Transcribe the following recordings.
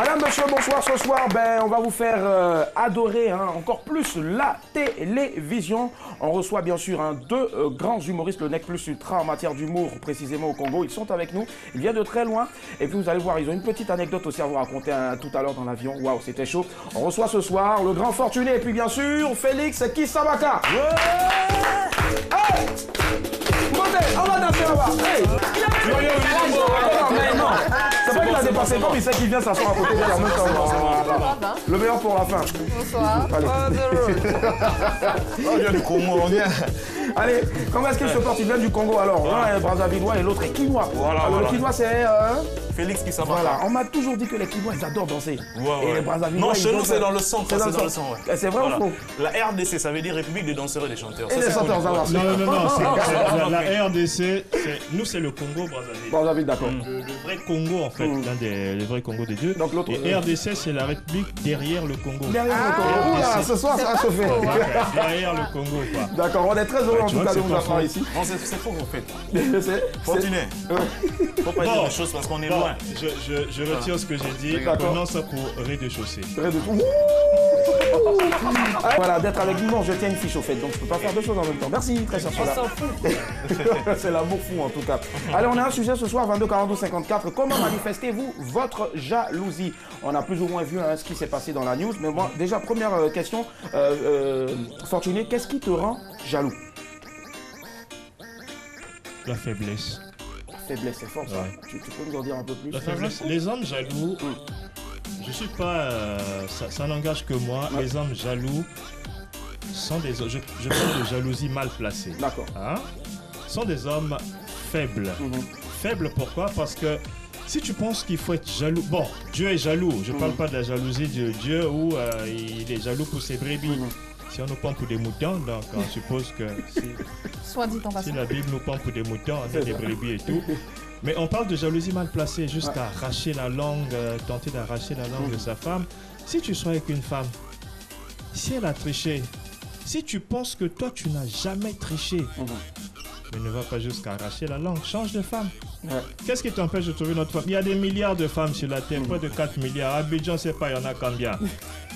Madame, monsieur, bonsoir. Ce soir, on va vous faire adorer encore plus la télévision. On reçoit bien sûr deux grands humoristes, le Nec Plus Ultra en matière d'humour, précisément au Congo. Ils sont avec nous, ils viennent de très loin. Et puis vous allez voir, ils ont une petite anecdote aussi à vous raconter tout à l'heure dans l'avion. Waouh, c'était chaud. On reçoit ce soir le grand Fortuné et puis bien sûr Félix Kissamaka. Hey, montez, on va danser là-bas. Hey. Mais non, c'est pas qu'il a dépassé comme il sait qu'il vient s'asseoir à côté de la même temps. Le meilleur pour la fin. Bonsoir. On vient du Congo, on vient. Allez, comment est-ce qu'il se porte? Il vient du Congo alors. L'un est Brazzavillois et l'autre est Quinois. Alors, le Quinois c'est... Félix Kissamaka. Voilà, on m'a toujours dit que les Quinois ils adorent danser. Et les Brazzavillois... Non, chez nous c'est dans le sang. C'est dans le sang. C'est vrai ou faux? La RDC, ça veut dire République des danseurs et des chanteurs. Et des chanteurs, ça va. Non, la RDC, nous c'est le Congo Brazzaville. Brazzaville, d'accord. Le vrai Congo en fait, le vrai Congo des deux. Donc l'autre. Et RDC c'est la République derrière le Congo. Derrière le Congo. Oula, ce soir ça va chauffer. Derrière le Congo quoi. D'accord, on est très heureux en tout cas de vous avoir ici. Non, c'est faux en fait. Fortuné. Faut pas dire des choses parce qu'on est loin. Je retire ce que j'ai dit. Prenons ça pour rez-de-chaussée. Voilà, d'être avec nous, non, je tiens une fiche au fait, donc je peux pas faire deux choses en même temps. Merci, très cher Sola. C'est l'amour fou en tout cas. Allez, on a un sujet ce soir, 22 42 54. Comment manifestez-vous votre jalousie? On a plus ou moins vu ce qui s'est passé dans la news, mais bon, déjà, première question, Fortuné, qu'est-ce qui te rend jaloux? La faiblesse. La faiblesse, c'est fort ça. Ouais. Tu peux nous en dire un peu plus? La faiblesse. Les hommes jaloux, je suis pas... ça n'engage que moi. Ouais. Les hommes jaloux sont des hommes... Je parle de jalousie mal placée. D'accord. Sont des hommes faibles. Faibles pourquoi? Parce que si tu penses qu'il faut être jaloux... Bon, Dieu est jaloux. Je ne parle pas de la jalousie de Dieu où il est jaloux pour ses brebis. Si on nous prend pour des moutons, donc on suppose que si la Bible nous prend pour des moutons, on est des brebis et tout. Mais on parle de jalousie mal placée, jusqu'à arracher la langue, tenter d'arracher la langue de sa femme. Si tu sois avec une femme, si elle a triché, si tu penses que toi tu n'as jamais triché, mais ne va pas jusqu'à arracher la langue, change de femme. Qu'est-ce qui t'empêche de trouver notre femme? Il y a des milliards de femmes sur la terre, près de 4 milliards. À Abidjan, je ne sais pas, il y en a combien.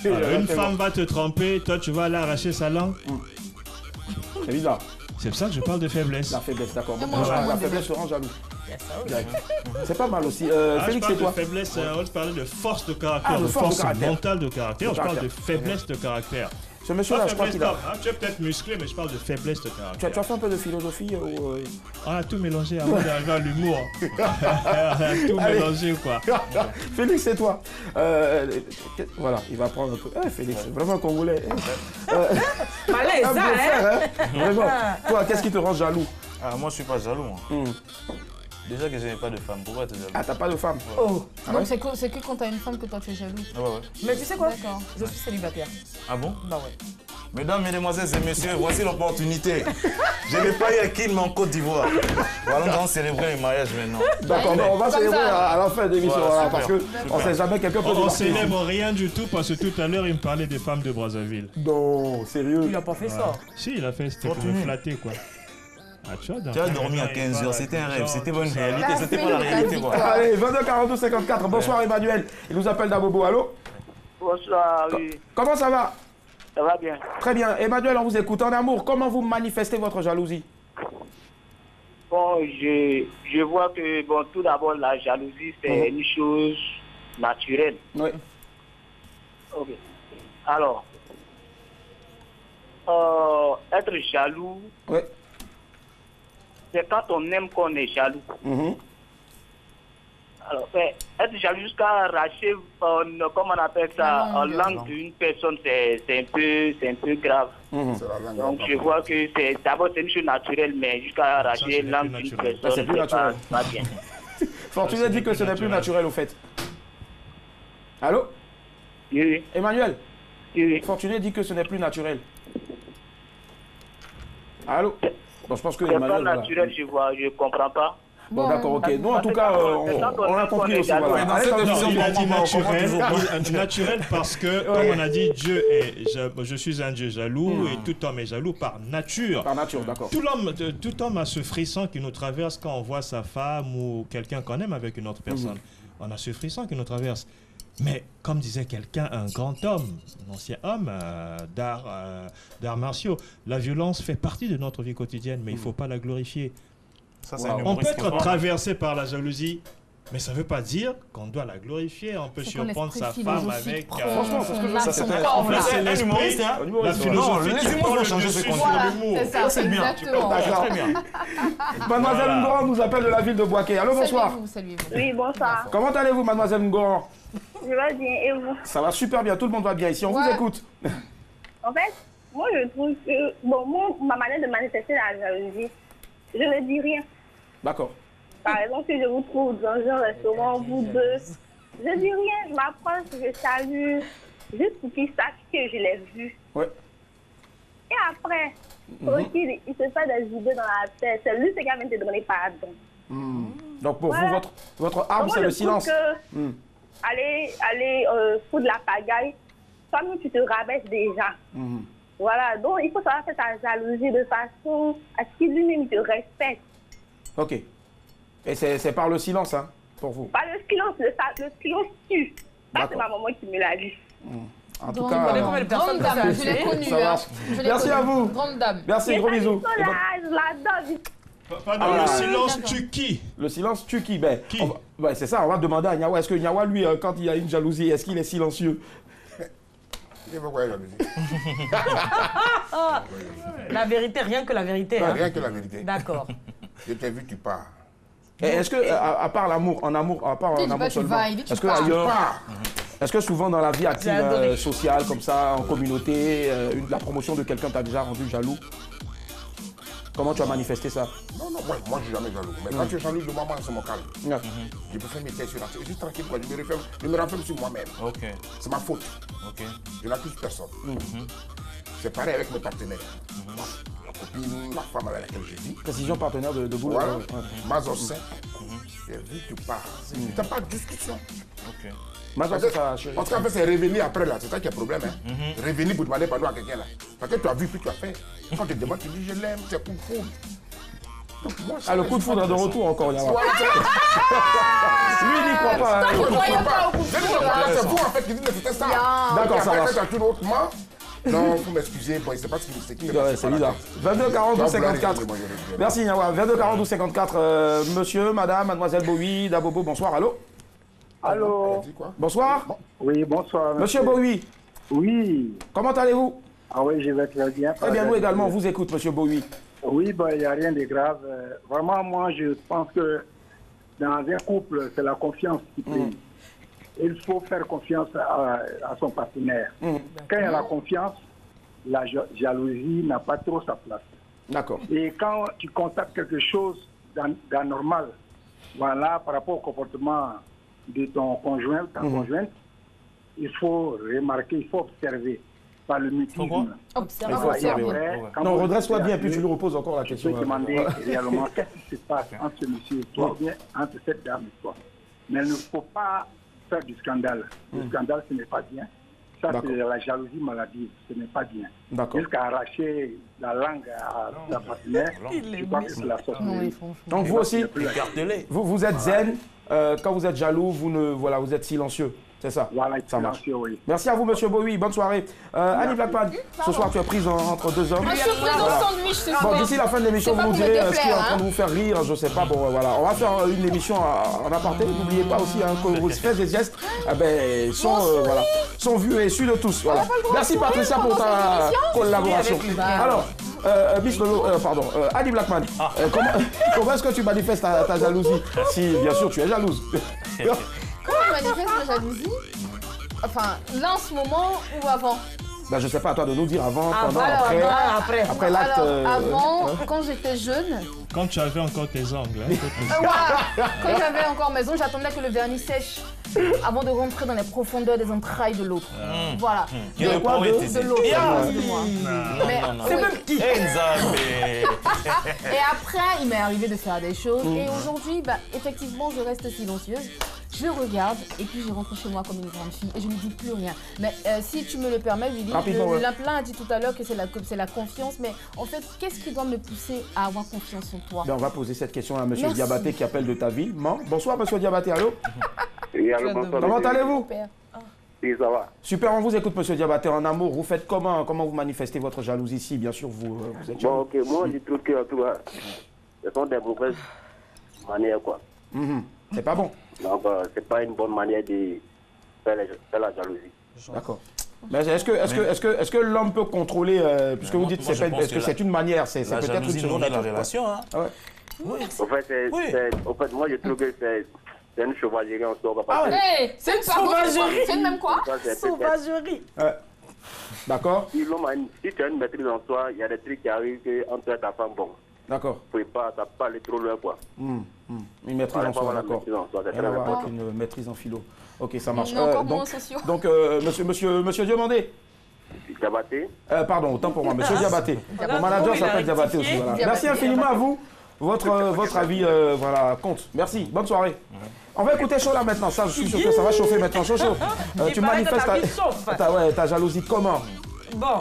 Alors, une femme va te tromper, toi tu vas aller arracher sa langue. C'est bizarre. C'est pour ça que je parle de faiblesse. La faiblesse, d'accord. La faiblesse te rend jaloux. C'est pas mal aussi. Félix, c'est toi? De faiblesse, on parlait de force de caractère, de force mentale de caractère. Je parle de faiblesse de caractère. Ce monsieur-là, je crois qu'il a... Tu es peut-être musclé, mais je parle de faiblesse de caractère. Tu as fait un peu de philosophie ou... On a tout mélangé avant d'arriver à l'humour. On a tout mélangé, quoi. Félix, c'est toi. Voilà, il va prendre un peu... Félix, c'est vraiment un Congolais. Malaise, Vraiment. Toi, qu'est-ce qui te rend jaloux? Moi, je suis pas jaloux. Déjà que je n'ai pas de femme, pourquoi tu es jaloux? T'as pas de femme? Oh, donc c'est que quand t'as une femme que toi tu es jaloux? Ouais. Mais tu sais quoi? D'accord. Je suis célibataire. Ah bon? Bah ouais. Mesdames, mesdemoiselles et messieurs, voici l'opportunité. Je n'ai pas eu à Kin, mais en Côte d'Ivoire. Voilà, on va célébrer le mariage maintenant. D'accord, on va célébrer à la fin de l'émission, parce qu'on ne sait jamais quelqu'un peut On célèbre rien du tout, parce que tout à l'heure, il me parlait des femmes de Brazzaville. Non, sérieux? Il a pas fait ça. Si, il a fait, c'était pour me flatter, quoi. Tu as dormi à 15h, c'était un rêve, c'était pas une réalité, c'était pas la réalité. Allez, 22 42 54, bonsoir Emmanuel, il nous appelle d'Abobo, allô? Bonsoir, oui. Comment ça va? Ça va bien. Très bien, Emmanuel, on vous écoute. En amour, comment vous manifestez votre jalousie? Bon, je vois que, bon, tout d'abord, la jalousie, c'est une chose naturelle. Oui. Ok. Alors, être jaloux... Oui. C'est quand on aime qu'on est jaloux. Alors, être jaloux jusqu'à arracher, comment on appelle ça, en langue d'une personne, c'est un peu grave. Donc je vois que d'abord c'est une chose naturelle, mais jusqu'à arracher la langue d'une personne, c'est plus naturel. Pas bien. Fortuné dit que ce n'est plus naturel au fait. Allô? Oui. Emmanuel? Oui. Fortuné dit que ce n'est plus naturel. Allô? Bon, je pense que c'est Emmanuel, pas naturel, voilà. Je comprends pas. Bon, d'accord, ok. Nous, en tout cas, on a compris aussi. Voilà. Il a dit naturel parce que, comme on a dit, Dieu est, je suis un Dieu jaloux et tout homme est jaloux par nature. Par nature, d'accord. Tout homme a ce frisson qui nous traverse quand on voit sa femme ou quelqu'un qu'on aime avec une autre personne. on a ce frisson qui nous traverse. Mais comme disait quelqu'un, un grand homme, un ancien homme d'arts martiaux, la violence fait partie de notre vie quotidienne, mais il ne faut pas la glorifier. Ça, On peut être traversé par la jalousie, mais ça ne veut pas dire qu'on doit la glorifier. On peut surprendre sa femme avec... Franchement, parce que ça, c'est un humoriste, hein. La philosophie. Non, les humoristes ont changé ce concept. C'est ça, c'est bien. D'accord. Mademoiselle Ngoran nous appelle de la ville de Boaké. Allô, bonsoir. Saluez-vous. Oui, bonsoir. Comment allez-vous, Mademoiselle Ngoran? Je vais bien, et vous? Ça va super bien, tout le monde va bien ici. On vous écoute. En fait, moi, je trouve que, bon, ma manière de manifester la jalousie, je ne dis rien. D'accord. Par exemple, si je vous trouve dans un restaurant, vous deux, je ne dis rien, je m'approche, je salue, juste pour qu'ils sachent que je l'ai vu. Ouais. Et après, il se fait des idées dans la tête. C'est lui qui vient te demander pardon. Donc pour vous, votre arme, c'est le silence. Aller foutre la pagaille, toi-même tu te rabaisses déjà. Voilà, donc il faut savoir faire ta jalousie de façon à ce qu'il lui-même te respecte. Ok. Et c'est par le silence, hein, pour vous? Pas le silence, le silence tue. Ça, c'est ma maman qui me l'a dit. En tout cas, grande dame, je l'ai connue. Merci à vous. Grande dame. Merci, gros bisous. Je l'adore. Pardon, le silence tue qui? Le silence tue qui? Ben, Qui? C'est ça, on va demander à Nyawa. Est-ce que Nyawa, lui, quand il y a une jalousie, est-ce qu'il est silencieux? Il faut quoi, jalousie? La vérité, rien que la vérité. Non, Hein. rien que la vérité. D'accord. Je t'ai vu, tu pars. Et est-ce que, à part l'amour, à part en amour seulement, est-ce que ailleurs, est-ce que souvent dans la vie active sociale, comme ça, en communauté, la promotion de quelqu'un t'a déjà rendu jaloux? Comment tu as manifesté ça? Non, moi je suis jamais jaloux. Mais quand tu es jaloux de moi, c'est mon calme. Je peux faire mes tests sur la tête. Je suis tranquille, quoi. Je me renferme sur moi-même. Ok. C'est ma faute. Ok. Je n'accuse personne. C'est pareil avec mes partenaires. Ma copine, ma femme avec laquelle je vis. Précision partenaire de boulot. Voilà. Mazossin. J'ai vu, tu pars. Tu n'as pas de discussion. Ok. Ça, chérie. En tout cas, c'est revenir après là, c'est ça qui est le problème. Hein. Revenir pour demander pardon à quelqu'un là. Parce que tu as vu, puis tu as fait. Quand tu te demandes, tu dis je l'aime, c'est coup de foudre. Ah, le coup de foudre est de retour encore, Nyawa. Lui, il n'y croit pas. Hein. C'est vous en fait qui dites que c'était ça. D'accord, ça va. Ça tout autrement. Non, faut m'excuser, bon, c'est pas ce qui me C'est bizarre. 22 42 54. Merci, Nyawa. 22 42 54. Monsieur, madame, mademoiselle Bowie, Dabobo, bonsoir, allô? Allô? Bonsoir. Oui, bonsoir. Monsieur Bowie. Oui. Comment allez-vous? Ah oui, je vais très bien. Très bien, nous également, on vous écoute, monsieur Bowie. Oui, il n'y a rien de grave. Vraiment, moi, je pense que dans un couple, c'est la confiance qui prime. Il faut faire confiance à son partenaire. Quand il y a la confiance, la jalousie n'a pas trop sa place. D'accord. Et quand tu constates quelque chose d'anormal, voilà, par rapport au comportement de ton conjoint, ta conjointe, il faut remarquer, il faut observer par le mutisme. Observer. Non, redresse-toi bien, puis tu lui reposes encore la question. Tu peux demander réellement qu'est-ce qui se passe entre ce monsieur et toi, ou bien entre cette dame et toi. Mais il ne faut pas faire du scandale. Le scandale, ce n'est pas bien. Ça, c'est la jalousie maladive. Ce n'est pas bien. Jusqu'à arracher la langue à sa partenaire, je crois que c'est la sorte. Donc vous aussi, vous êtes zen. Quand vous êtes jaloux, vous êtes silencieux. C'est ça. Voilà, ça marche. Oui. Merci à vous, monsieur Bowie. Bonne soirée. Annie Blackman, ce soir, tu es prise entre deux hommes. Un surprise sandwich ce soir. Bon, d'ici la fin de l'émission, vous nous direz ce qui est en train de vous faire rire. Je sais pas. Bon, voilà. On va faire une émission en aparté. N'oubliez pas aussi que vos faits et gestes sont vus et su de tous. Voilà. Merci, Patricia, pour ta collaboration. Alors, Miss Lolo, Annie Blackman, comment est-ce que tu manifestes ta jalousie? Si, bien sûr, tu es jalouse. Comment on manifeste la jalousie? Enfin, là en ce moment ou avant? Ben, je sais pas, à toi de nous dire avant, pendant, après l'acte. Avant, quand j'étais jeune. Quand tu avais encore tes ongles. Hein, voilà. Quand j'avais encore mes ongles, j'attendais que le vernis sèche avant de rentrer dans les profondeurs des entrailles de l'autre. Voilà. De l'autre. C'est même qui? Et après, il m'est arrivé de faire des choses. Et aujourd'hui, effectivement, je reste silencieuse. Je regarde et puis je rentre chez moi comme une grande fille et je ne dis plus rien. Mais si tu me le permets, Willy, l'implant a dit tout à l'heure que c'est la confiance. Mais en fait, qu'est-ce qui doit me pousser à avoir confiance en toi? On va poser cette question à monsieur Diabaté qui appelle de ta ville. Bonsoir, monsieur Diabaté, allô? Oui, allô, bonsoir. Comment allez-vous? Oui, ça va. Super, on vous écoute, monsieur Diabaté, en amour. Vous faites comment vous manifestez votre jalousie ici? Bien sûr, vous êtes jaloux. Bon, ok, moi, je trouve que, en tout cas, ce sont des mauvaises manières, quoi. C'est pas bon. Donc, c'est pas une bonne manière de faire la jalousie. D'accord. Mais est-ce que l'homme peut contrôler, puisque vous dites est-ce que c'est une manière, c'est peut-être une seconde la relation, hein. Ah ouais. Oui. En fait, moi, je trouve que c'est une chevalerie en soi. Ah ouais. C'est une sauvagerie. C'est même quoi? Sauvagerie. D'accord. Si tu as une maîtrise en soi, il y a des trucs qui arrivent entre ta femme, bon. D'accord. Ça ne peut pas aller trop loin, quoi. Une maîtrise en soi, d'accord. Rien à voir avec une maîtrise en philo. Ok, ça marche. Donc, monsieur Diomandé. Diabaté. Pardon, autant pour moi, monsieur Diabaté. Mon manager s'appelle Diabaté aussi. Voilà. Merci infiniment à vous. Votre avis voilà, compte. Merci, bonne soirée. On va écouter chaud là maintenant, ça, je suis sûr que ça va chauffer maintenant. Chaud. Tu manifestes ta jalousie comment? Bon,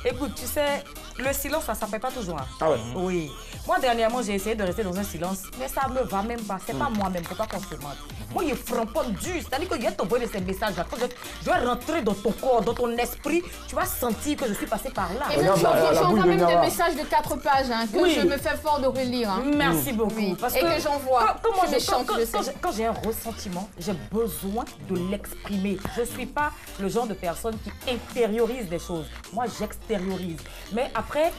écoute, tu sais, le silence, ça ne fait pas toujours. Ah ouais? Oui. Moi, dernièrement, j'ai essayé de rester dans un silence, mais ça ne me va même pas. C'est pas moi-même, il ne faut pas qu'on se mente. Moi, il framponne dur. C'est-à-dire que je vais t'envoyer ces messages-là. Quand je vais rentrer dans ton corps, dans ton esprit, tu vas sentir que je suis passé par là. Et j'envoie même des messages de 4 pages que je me fais fort de relire. Merci beaucoup. Parce et que j'envoie. Quand j'ai un ressentiment, j'ai besoin de l'exprimer. Je ne suis pas le genre de personne qui intériorise des choses. Moi, j'extériorise. Mais après,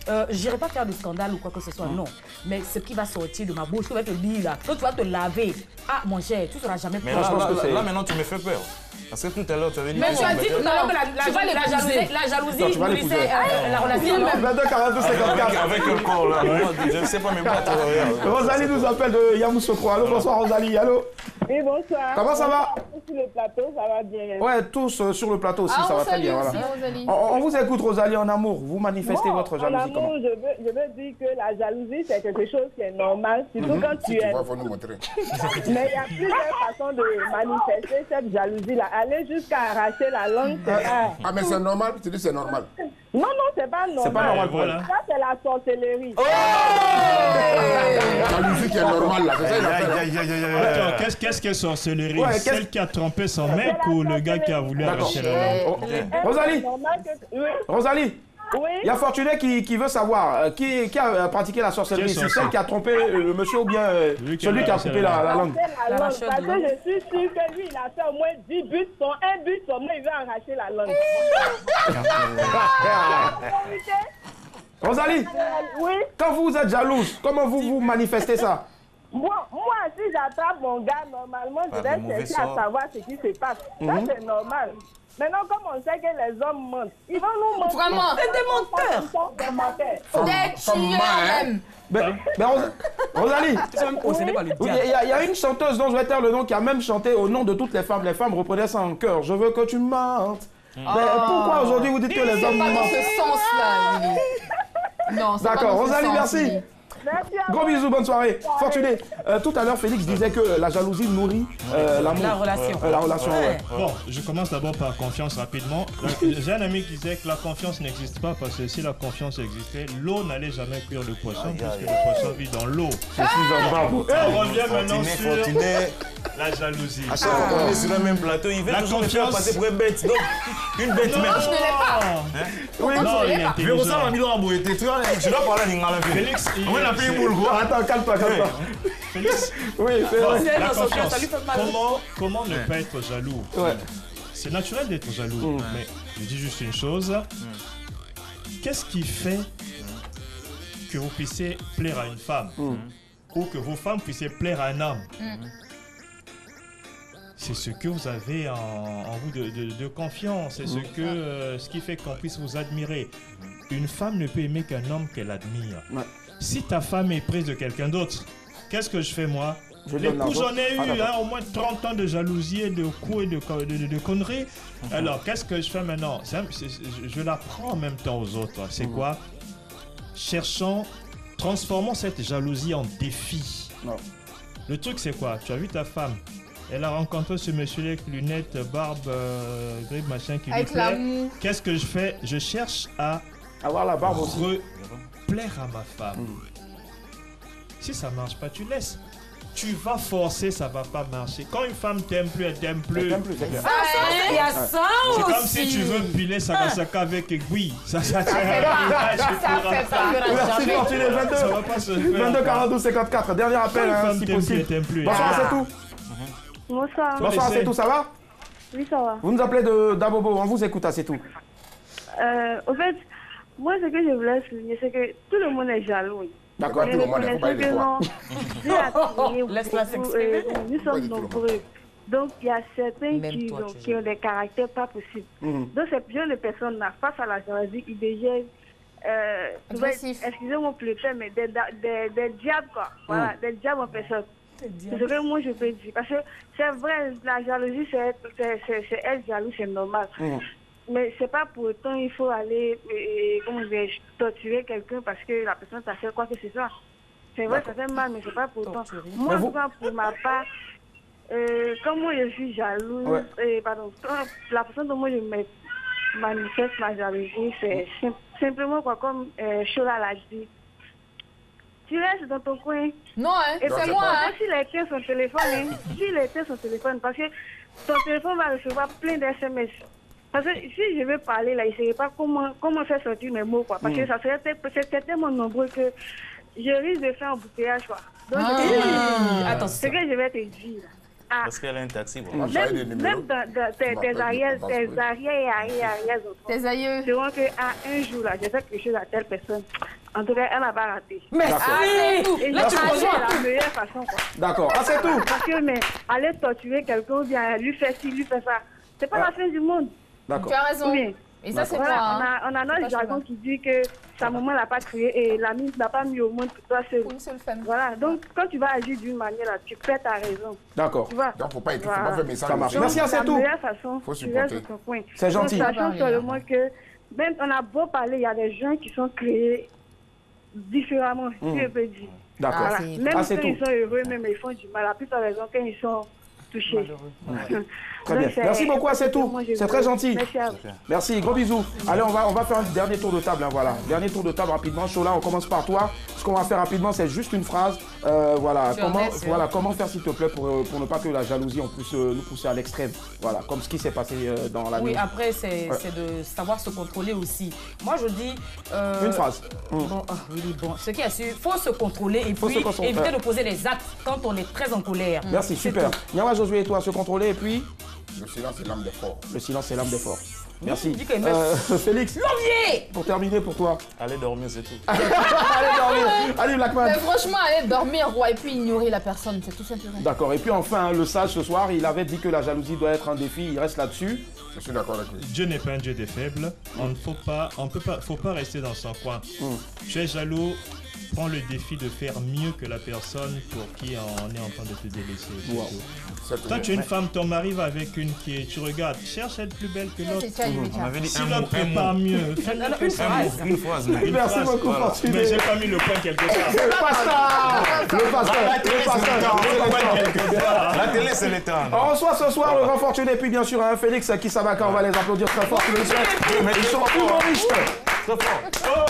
je n'irai pas faire de scandale ou quoi que ce soit, non. Mais ce qui va sortir de ma bouche, tu vas te dire là, quand tu vas te laver, mon cher, tu ne seras jamais prêt. Mais là, maintenant, tu me fais peur. Parce que tout à l'heure, tu avais dit... Mais tu as dit tout à l'heure que la jalousie nourrissait la relation. Avec le corps, là. Je ne sais pas, mais moi, Rosalie nous appelle de Yamoussoukro. Allô, bonsoir Rosalie, allô. Oui, bonsoir. Comment ça va? Sur le plateau, ça va bien. Ouais, tous sur le plateau aussi, ça va très bien. Voilà. On vous écoute, Rosalie, en amour. Vous manifestez votre jalousie comment? En amour, je veux dire que la jalousie, c'est quelque chose qui est normal, surtout quand tu es... Il faut nous montrer. Mais il y a plusieurs façons de manifester cette jalousie-là. Aller jusqu'à arracher la langue, c'est pas... Ah, mais c'est normal? Tu dis c'est normal? Non, c'est pas normal. C'est pas normal, voilà. Ça, c'est la sorcellerie. La musique est normale, là. C'est ça, il a fait. Qu'est-ce que sorcellerie? Celle qui a trompé son mec ou le gars qui a voulu arracher la langue? Rosalie, il y a Fortuné qui veut savoir qui a pratiqué la sorcellerie. C'est celle qui a trompé le monsieur ou bien celui qui a coupé la langue? Parce que je suis sûr que lui, il a fait au moins 10 buts. Un but seulement, il veut arracher la langue. Rosalie, quand vous êtes jalouse, comment vous manifestez ça? Moi, si j'attrape mon gars, normalement, je vais chercher à savoir ce qui se passe. Ça, c'est normal. Maintenant, comme on sait que les hommes mentent, ils vont nous mentir. Vraiment, c'est des menteurs. Des tueurs même. Mais Rosalie, il y a une chanteuse dont je vais taire le nom qui a même chanté au nom de toutes les femmes. Les femmes reprenaient ça en chœur. Je veux que tu mentes. Mais pourquoi aujourd'hui vous dites que les hommes mentent? Pas dans ce sens-là. Non, c'est pas dans ce sens. D'accord, Rosalie, merci. Gros bisous, bonne soirée. Fortuné, tout à l'heure, Félix disait que la jalousie nourrit l'amour. La relation. La relation, ouais. Bon, je commence d'abord par confiance rapidement. J'ai un ami qui disait que la confiance n'existe pas parce que si la confiance existait, l'eau n'allait jamais cuire le poisson puisque le poisson vit dans l'eau. On revient maintenant sur la jalousie. À chaque fois qu'on est sur le même plateau, il veut toujours me faire passer pour une bête. Donc, une bête même. Je ne l'ai pas. Oui, non, il est intelligent. Je dois parler à Ningala. Félix, attends, calme-toi. Félix, oui, c'est vrai. La confiance. Comment ne pas être jaloux? C'est naturel d'être jaloux, mais je dis juste une chose. Qu'est-ce qui fait que vous puissiez plaire à une femme ou que vos femmes puissent plaire à un homme? C'est ce que vous avez en vous de confiance, c'est ce qui fait qu'on puisse vous admirer. Une femme ne peut aimer qu'un homme qu'elle admire. Si ta femme est prise de quelqu'un d'autre, qu'est-ce que je fais moi? Les coups, j'en ai eu au moins 30 ans de jalousie, de coups et de conneries. Alors, qu'est-ce que je fais maintenant? Je l'apprends en même temps aux autres. C'est quoi? Transformons cette jalousie en défi. Le truc, c'est quoi? Tu as vu ta femme, elle a rencontré ce monsieur avec lunettes, barbe, grille, machin qui lui plaît. Qu'est-ce que je fais? Je cherche à avoir la barbe aussi. Plaire à ma femme. Si ça marche pas, tu laisses. tu vas forcer, ça va pas marcher. Quand une femme t'aime plus, elle t'aime plus. Il y a ça aussi. C'est comme si tu veux piler Sakasaka avec aiguille. Ça fait pas. Merci Fortuné. 22 42 54. Dernier appel si possible. Bonsoir, c'est tout. Bonsoir. Bonsoir, c'est tout. Ça va? Oui, ça va. Vous nous appelez d'Abobo. On vous écoute, c'est tout. Au fait, moi, ce que je voulais souligner, c'est que tout le monde est jaloux. D'accord, tout le monde est jaloux. Laisse-la s'exprimer. Nous sommes nombreux. Donc, il y a certains qui ont des caractères pas possibles. Donc, ces genre de personnes-là, face à la jalousie, ils deviennent, excusez-moi pour le terme, mais des diables, quoi. Voilà, des diables en personne. C'est ce que moi je peux dire. Parce que c'est vrai, la jalousie, c'est être jaloux, c'est normal. Mais c'est pas pour autant il faut aller, torturer quelqu'un parce que la personne t'a fait quoi que ce soit. C'est vrai, ça fait mal, mais c'est pas pour autant. Moi, pour ma part, comme moi je suis jaloux, la façon dont moi je manifeste ma jalousie, c'est simplement quoi, comme Chola l'a dit. Tu restes dans ton coin. Non, et c'est moi. Si les tiens son téléphone, parce que ton téléphone va recevoir plein d'SMS. Parce que si je veux parler là, il ne savait pas comment faire sortir mes mots, quoi. Parce que c'est tellement nombreux que je risque de faire un embouteillage, quoi. Donc, attends, ce que je vais te dire. Parce qu'elle a un taxi. Même dans tes arrières tes aïeux. c'est vrai qu'à un jour, là, j'ai fait quelque chose à telle personne. En tout cas, elle n'a pas raté. Merci. Et là, tu rejoins la meilleure façon, quoi. D'accord. Ah, c'est tout. Parce que, mais aller torturer quelqu'un ou bien lui faire ci, lui faire ça, c'est pas la fin du monde. D'accord. Tu as raison. Oui. Et ça, c'est voilà, moi. on a notre jargon qui dit que sa maman l'a pas créé et l'ami n'a pas mis au monde pour toi seul. Une seule femme. Voilà. Donc, quand tu vas agir d'une manière, là, tu perds ta raison. D'accord. Tu vois? Donc, faut pas faire message. Ça marche. Donc, merci, c'est tout. La meilleure façon, tu restes dans ton coin. C'est gentil. Sachant seulement que, même on a beau parler, il y a des gens qui sont créés différemment, si je peux dire. D'accord. Voilà. Même quand ils sont heureux, même ils font du mal. La plupart des gens, quand ils sont touchés. Très bien. Merci beaucoup, c'est tout. C'est très gentil. Merci à vous. Merci, gros bisous. Allez, on va faire un dernier tour de table. Hein, voilà. Dernier tour de table rapidement. Chola, on commence par toi. Ce qu'on va faire rapidement, c'est juste une phrase. Voilà. Comment faire, s'il te plaît, pour ne pas que la jalousie puisse nous pousser à l'extrême. Voilà, comme ce qui s'est passé dans la nuit. Oui, après, c'est de savoir se contrôler aussi. Moi, je dis... une phrase. Bon, ce qui est sûr, il faut se contrôler et puis éviter de poser des actes quand on est très en colère. Merci, super. Nyawa, Josué et toi, se contrôler et puis... Le silence est l'âme des forts. Le silence est l'âme des forts. Merci. Félix, pour terminer pour toi. Allez dormir, c'est tout. Allez dormir. Allez, Blackman. Mais franchement, aller dormir, et puis ignorer la personne, c'est tout simplement. D'accord. Et puis enfin, le sage ce soir, il avait dit que la jalousie doit être un défi. Il reste là-dessus. Je suis d'accord avec lui. Dieu n'est pas un Dieu des faibles. Faut pas rester dans son coin. Tu es jaloux. Prends le défi de faire mieux que la personne pour qui on est en train de te délaisser. Wow. Toi, tu es une femme, ton mari va avec une qui est... Tu regardes, cherche à être plus belle que l'autre. On avait dit si l'autre prépare mieux. Une phrase. Merci beaucoup, Fortuné. Mais j'ai pas mis le point quelque part. Le pasteur. La télé, c'est l'état. On reçoit ce soir le grand Fortuné et puis bien sûr Félix Kisabaka. On va les applaudir très fort. Ils sont humoristes. Très fort.